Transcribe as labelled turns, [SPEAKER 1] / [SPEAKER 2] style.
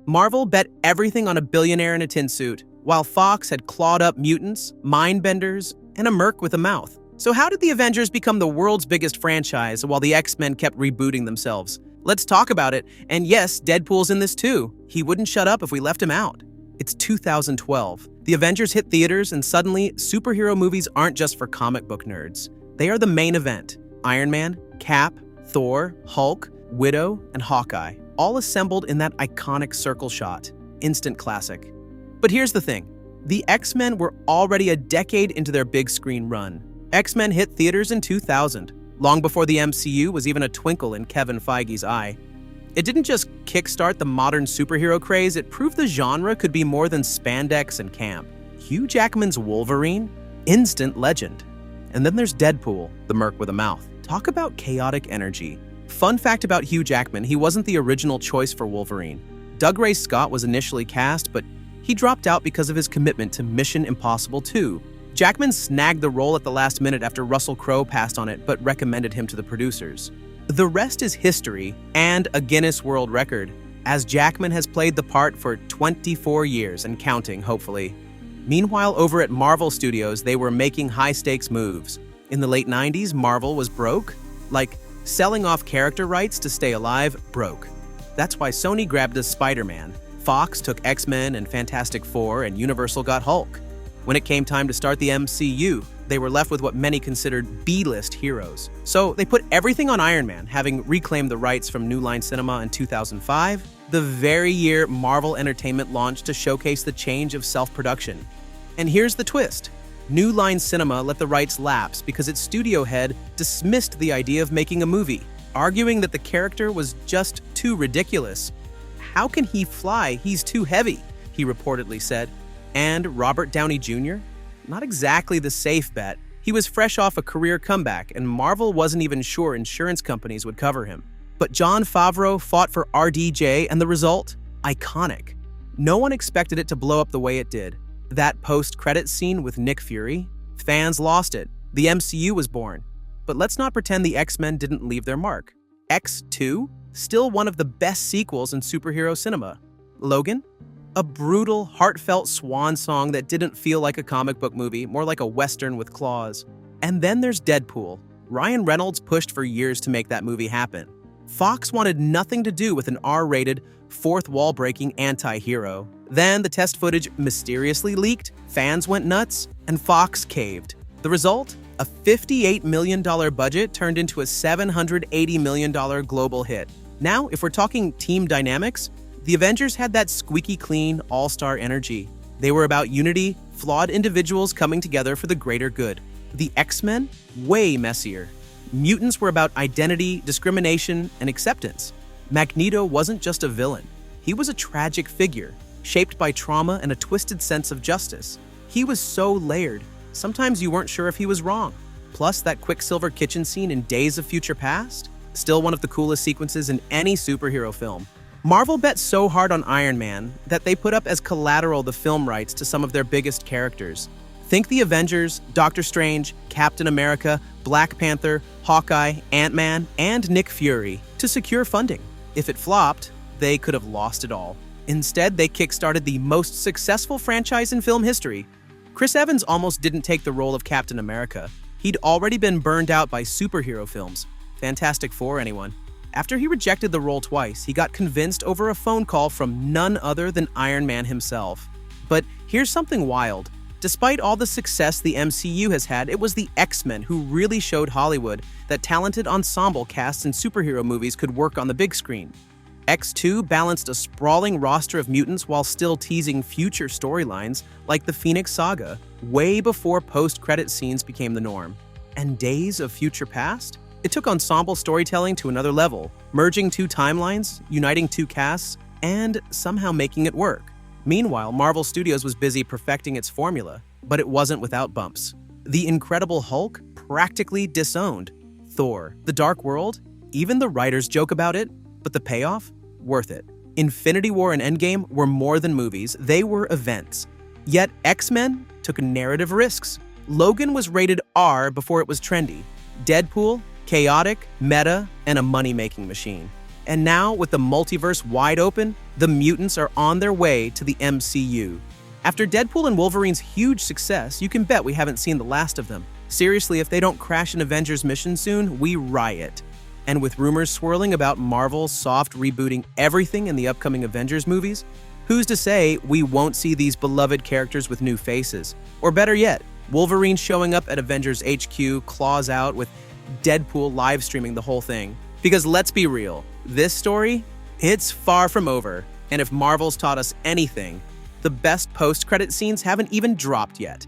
[SPEAKER 1] Marvel bet everything on a billionaire in a tin suit, while Fox had clawed up mutants, mind-benders, and a merc with a mouth. So how did the Avengers become the world's biggest franchise while the X-Men kept rebooting themselves? Let's talk about it. And yes, Deadpool's in this too. He wouldn't shut up if we left him out. It's 2012. The Avengers hit theaters, and suddenly, superhero movies aren't just for comic book nerds. They are the main event. Iron Man, Cap, Thor, Hulk, Widow, and Hawkeye, all assembled in that iconic circle shot. Instant classic. But here's the thing. The X-Men were already a decade into their big screen run. X-Men hit theaters in 2000, long before the MCU was even a twinkle in Kevin Feige's eye. It didn't just kickstart the modern superhero craze, it proved the genre could be more than spandex and camp. Hugh Jackman's Wolverine? Instant legend. And then there's Deadpool, the merc with a mouth. Talk about chaotic energy. Fun fact about Hugh Jackman, he wasn't the original choice for Wolverine. Dougray Scott was initially cast, but he dropped out because of his commitment to Mission Impossible 2. Jackman snagged the role at the last minute after Russell Crowe passed on it, but recommended him to the producers. The rest is history and a Guinness World Record, as Jackman has played the part for 24 years and counting, hopefully. Meanwhile, over at Marvel Studios, they were making high-stakes moves. In the late 90s, Marvel was broke. Like, selling off character rights to stay alive, broke. That's why Sony grabbed a Spider-Man. Fox took X-Men and Fantastic Four, and Universal got Hulk. When it came time to start the MCU, they were left with what many considered B-list heroes. So they put everything on Iron Man, having reclaimed the rights from New Line Cinema in 2005, the very year Marvel Entertainment launched to showcase the change of self-production. And here's the twist. New Line Cinema let the rights lapse because its studio head dismissed the idea of making a movie, arguing that the character was just too ridiculous. "How can he fly? He's too heavy," he reportedly said. And Robert Downey Jr.? Not exactly the safe bet. He was fresh off a career comeback, and Marvel wasn't even sure insurance companies would cover him. But Jon Favreau fought for RDJ, and the result? Iconic. No one expected it to blow up the way it did. That post-credits scene with Nick Fury? Fans lost it. The MCU was born. But let's not pretend the X-Men didn't leave their mark. X2? Still one of the best sequels in superhero cinema. Logan? A brutal, heartfelt swan song that didn't feel like a comic book movie, more like a Western with claws. And then there's Deadpool. Ryan Reynolds pushed for years to make that movie happen. Fox wanted nothing to do with an R-rated, fourth-wall-breaking anti-hero. Then the test footage mysteriously leaked, fans went nuts, and Fox caved. The result? A $58 million budget turned into a $780 million global hit. Now, if we're talking team dynamics, the Avengers had that squeaky clean, all-star energy. They were about unity, flawed individuals coming together for the greater good. The X-Men? Way messier. Mutants were about identity, discrimination, and acceptance. Magneto wasn't just a villain. He was a tragic figure, shaped by trauma and a twisted sense of justice. He was so layered, sometimes you weren't sure if he was wrong. Plus, that Quicksilver kitchen scene in Days of Future Past? Still one of the coolest sequences in any superhero film. Marvel bet so hard on Iron Man that they put up as collateral the film rights to some of their biggest characters. Think the Avengers, Doctor Strange, Captain America, Black Panther, Hawkeye, Ant-Man, and Nick Fury to secure funding. If it flopped, they could have lost it all. Instead, they kickstarted the most successful franchise in film history. Chris Evans almost didn't take the role of Captain America. He'd already been burned out by superhero films. Fantastic Four, anyone. After he rejected the role twice, he got convinced over a phone call from none other than Iron Man himself. But here's something wild. Despite all the success the MCU has had, it was the X-Men who really showed Hollywood that talented ensemble casts in superhero movies could work on the big screen. X2 balanced a sprawling roster of mutants while still teasing future storylines like the Phoenix Saga, way before post-credit scenes became the norm. And Days of Future Past? It took ensemble storytelling to another level, merging two timelines, uniting two casts, and somehow making it work. Meanwhile, Marvel Studios was busy perfecting its formula, but it wasn't without bumps. The Incredible Hulk practically disowned. Thor, The Dark World, even the writers joke about it, but the payoff? Worth it. Infinity War and Endgame were more than movies, they were events. Yet X-Men took narrative risks. Logan was rated R before it was trendy. Deadpool, chaotic, meta, and a money-making machine. And now, with the multiverse wide open, the mutants are on their way to the MCU. After Deadpool and Wolverine's huge success, you can bet we haven't seen the last of them. Seriously, if they don't crash an Avengers mission soon, we riot. And with rumors swirling about Marvel soft rebooting everything in the upcoming Avengers movies, who's to say we won't see these beloved characters with new faces? Or better yet, Wolverine showing up at Avengers HQ, claws out, with Deadpool live streaming the whole thing. Because let's be real, this story, it's far from over. And if Marvel's taught us anything, the best post-credit scenes haven't even dropped yet.